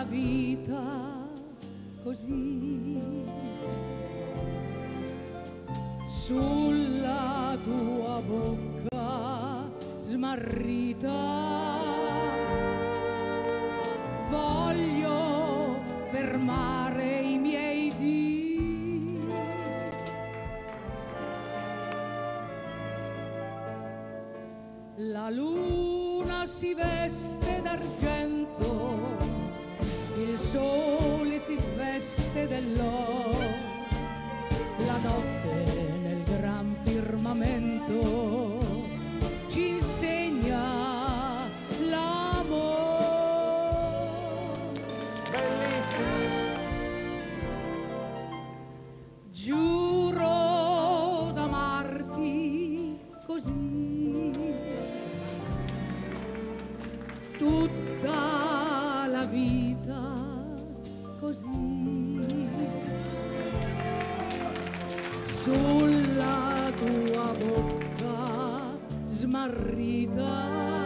vita così, sulla tua bocca smarrita voglio fermare i miei dì. La luna si veste d'argento, il sole si sveste dell'oro, la notte nel gran firmamento ci insegna l'amore. Bellissimo! Giuro d'amarti così tutta la vita, così sulla tua bocca smarrita